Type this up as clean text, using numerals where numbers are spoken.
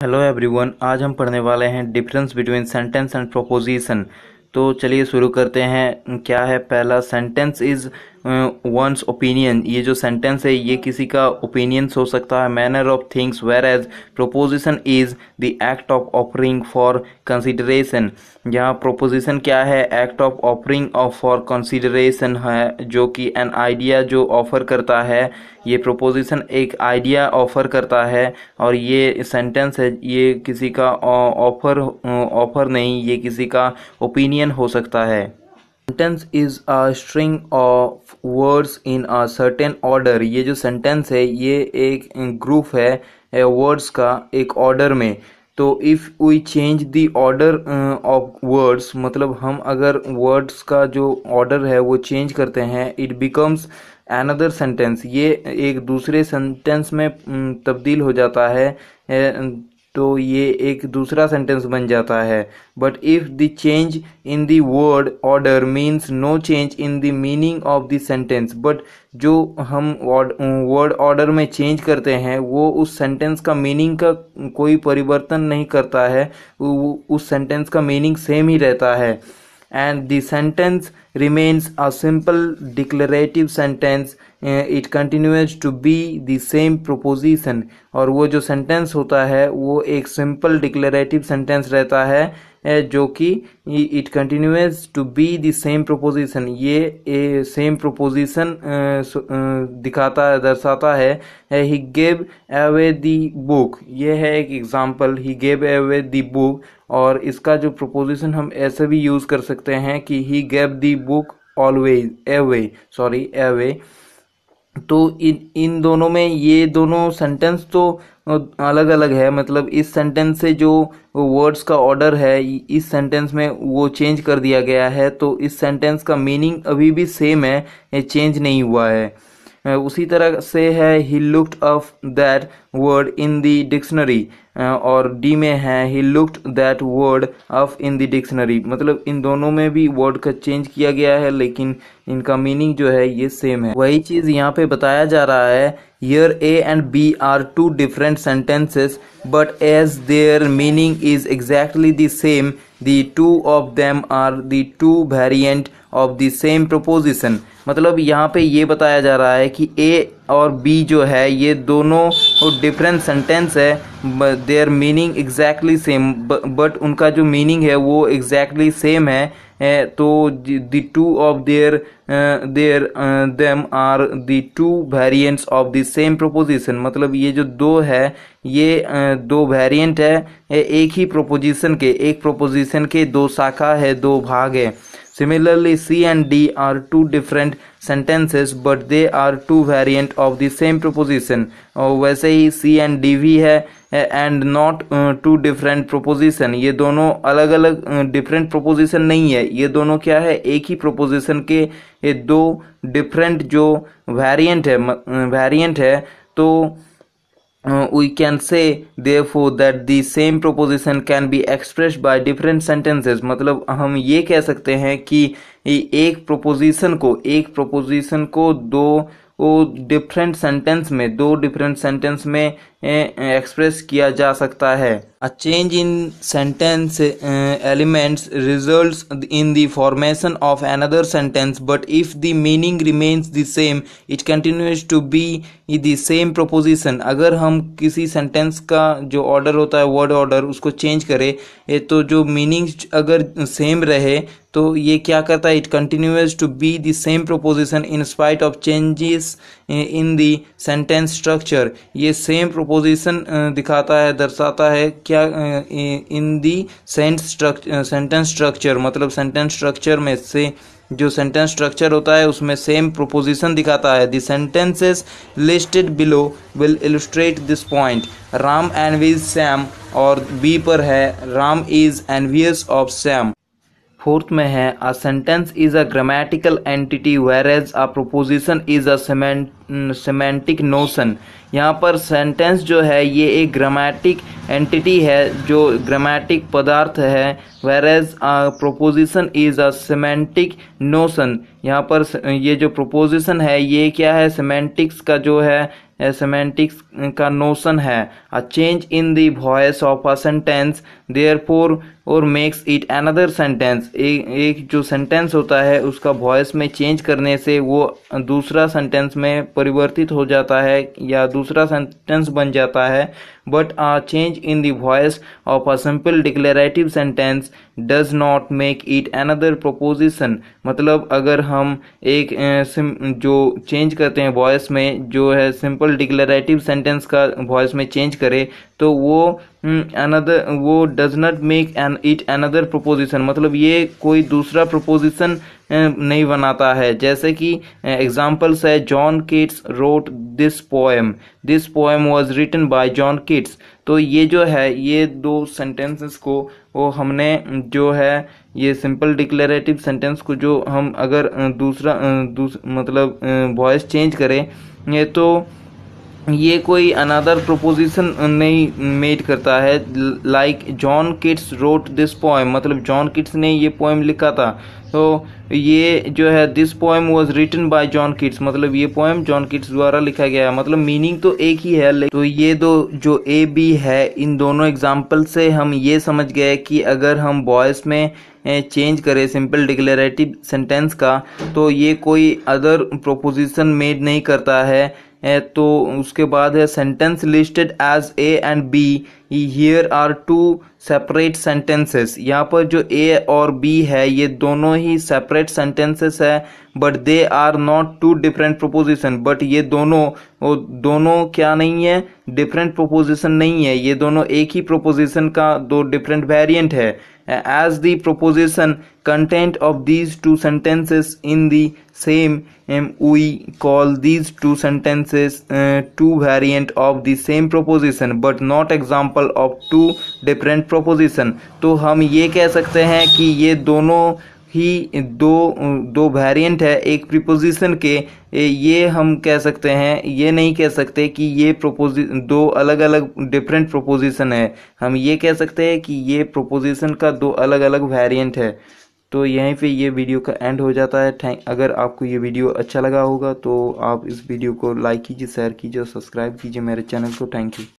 Hello everyone, आज हम पढ़ने वाले हैं difference between sentence and proposition. तो चलिए शुरू करते हैं। क्या है पहला? Sentence is once opinion. ये जो सेंटेंस है ये किसी का ओपिनियंस हो सकता है, manner of things, whereas proposition is the act of offering for consideration. यहाँ प्रोपोजिशन क्या है? Act of offering of for consideration है, जो कि एन आइडिया जो ऑफर करता है। ये प्रोपोजिशन एक आइडिया ऑफर करता है और ये सेंटेंस है ये किसी का ऑफर नहीं, ये किसी का ओपिनियन हो सकता है। Sentence is a string of words in a certain order. ये जो सेंटेंस है ये एक ग्रुप है वर्ड्स का एक ऑर्डर में। तो if we change the order of words, मतलब हम अगर वर्ड्स का जो ऑर्डर है वो चेंज करते हैं, इट बिकम्स अनदर सेंटेंस। ये एक दूसरे सेंटेंस में तब्दील हो जाता है, तो ये एक दूसरा सेंटेंस बन जाता है। But if the change in the word order means no change in the meaning of the sentence. But जो हम वर्ड ऑर्डर में चेंज करते हैं वो उस सेंटेंस का मीनिंग का कोई परिवर्तन नहीं करता है, उस सेंटेंस का मीनिंग सेम ही रहता है। And the sentence remains a simple declarative sentence. It continues to be the same proposition. और वो जो सेंटेंस होता है वो एक सिंपल डिक्लेरेटिव सेंटेंस रहता है, जो कि it continues to be the same proposition. ये सेम प्रोपोजिशन दिखाता है, दर्शाता है। He gave away the book, ये है एक example. He gave away the book, और इसका जो प्रोपोजिशन हम ऐसे भी यूज कर सकते हैं कि he gave the book always away. तो इन दोनों में ये दोनों सेंटेंस तो अलग अलग है, मतलब इस सेंटेंस से जो वर्ड्स का ऑर्डर है इस सेंटेंस में वो चेंज कर दिया गया है, तो इस सेंटेंस का मीनिंग अभी भी सेम है, चेंज नहीं हुआ है। उसी तरह से है he looked up that word in the dictionary, और डी में है he looked that word up in the dictionary. मतलब इन दोनों में भी वर्ड का चेंज किया गया है लेकिन इनका मीनिंग जो है ये सेम है। वही चीज यहाँ पे बताया जा रहा है। Here A and B are two different sentences but as their meaning is exactly the same, the two of them are the two variant of the same proposition. मतलब यहाँ पे ये बताया जा रहा है कि ए और बी जो है ये दोनों डिफरेंट सेंटेंस है, their meaning exactly same, but उनका जो मीनिंग है वो एग्जैक्टली सेम है। तो the two of their them are the two variants of the same proposition. मतलब ये जो दो है ये दो वेरिएंट है एक ही प्रोपोजिशन के, एक प्रोपोजिशन के दो शाखा है, दो भाग है। Similarly, C and D are two different sentences, but they are two variant of the same proposition. और वैसे ही C and D भी है and not two different proposition। ये दोनों अलग अलग different proposition नहीं है, ये दोनों क्या है, एक ही proposition के ये दो different जो variant है। तो we can say therefore that the same proposition can be expressed by different sentences। मतलब हम ये कह सकते हैं कि एक प्रोपोजिशन को दो डिफरेंट सेंटेंस में एक्सप्रेस किया जा सकता है। A change in sentence elements results in the formation of another sentence, but if the meaning remains the same, it continues to be the same proposition। अगर हम किसी सेंटेंस का जो ऑर्डर होता है वर्ड ऑर्डर उसको चेंज करें तो जो मीनिंग अगर सेम रहे तो ये क्या करता है, it continues to be the same proposition in spite of changes in the sentence structure. ये सेम प्रोपोजिशन दिखाता है, दर्शाता है क्या, इन दी सेंटेंस स्ट्रक्चर। मतलब सेंटेंस स्ट्रक्चर में से जो सेंटेंस स्ट्रक्चर होता है उसमें सेम प्रोपोजिशन दिखाता है। The sentences listed below will illustrate this point. Ram envies Sam, और बी पर है Ram is envious of Sam. Fourth में है a sentence is a grammatical entity whereas a proposition is a semantic notion. यहाँ पर sentence जो है ये एक ग्रामेटिक एंटिटी है, जो ग्रामेटिक पदार्थ है, whereas proposition is a semantic notion. यहाँ पर ये जो प्रोपोजिशन है ये क्या है, सेमेंटिक्स का जो है सेमेंटिक्स का नोशन है। A change in the voice of a sentence therefore और मेक्स इट अनदर सेंटेंस। एक जो सेंटेंस होता है उसका वॉइस में चेंज करने से वो दूसरा सेंटेंस में परिवर्तित हो जाता है या दूसरा सेंटेंस बन जाता है। But a change in the voice of a simple declarative sentence does not make it another proposition। मतलब अगर हम एक जो चेंज करते हैं वॉइस में, जो है सिंपल डिक्लेरेटिव सेंटेंस का वॉइस में चेंज करें, तो वो वो does not make it another proposition, मतलब ये कोई दूसरा प्रोपोजिशन नहीं बनाता है। जैसे कि एग्जाम्पल्स है, John Keats wrote this poem was written by John Keats. तो ये जो है ये दो सेंटेंसेस को वो हमने जो है ये सिंपल डिक्लेरेटिव सेंटेंस को जो हम अगर मतलब वॉइस चेंज करें ये तो ये कोई अनदर प्रोपोजिशन नहीं मेड करता है। Like John Keats wrote this poem, मतलब जॉन किट्स ने ये पोएम लिखा था, तो ये जो है this poem was written by John Keats, मतलब ये पोएम जॉन किट्स द्वारा लिखा गया है। मतलब मीनिंग तो एक ही है। तो ये दो जो ए बी है, इन दोनों एग्जाम्पल से हम ये समझ गए कि अगर हम वॉइस में चेंज करें सिंपल डिक्लेरेटिव सेंटेंस का तो ये कोई अदर प्रोपोजिशन मेड नहीं करता है। तो उसके बाद है sentence listed as A and B, here are two separate sentences. यहाँ पर जो ए और बी है ये दोनों ही सेपरेट सेंटेंसेस है, but they are not two different proposition. But ये दोनों क्या नहीं है, डिफरेंट प्रोपोजिशन नहीं है, ये दोनों एक ही प्रोपोजिशन का दो डिफरेंट वेरिएंट है। As the proposition content of these two sentences in the same, we call these two sentences two variant of the same proposition but not example of two different proposition। तो हम ये कह सकते हैं कि ये दोनों ही दो वेरिएंट है एक प्रीपोजिशन के। ये हम कह सकते हैं, ये नहीं कह सकते कि ये दो अलग अलग डिफरेंट प्रोपोजिशन है। हम ये कह सकते हैं कि ये प्रोपोजिशन का दो अलग अलग वेरिएंट है। तो यहीं पे ये वीडियो का एंड हो जाता है। अगर आपको ये वीडियो अच्छा लगा होगा तो आप इस वीडियो को लाइक कीजिए, शेयर कीजिए और सब्सक्राइब कीजिए मेरे चैनल को। Thank you.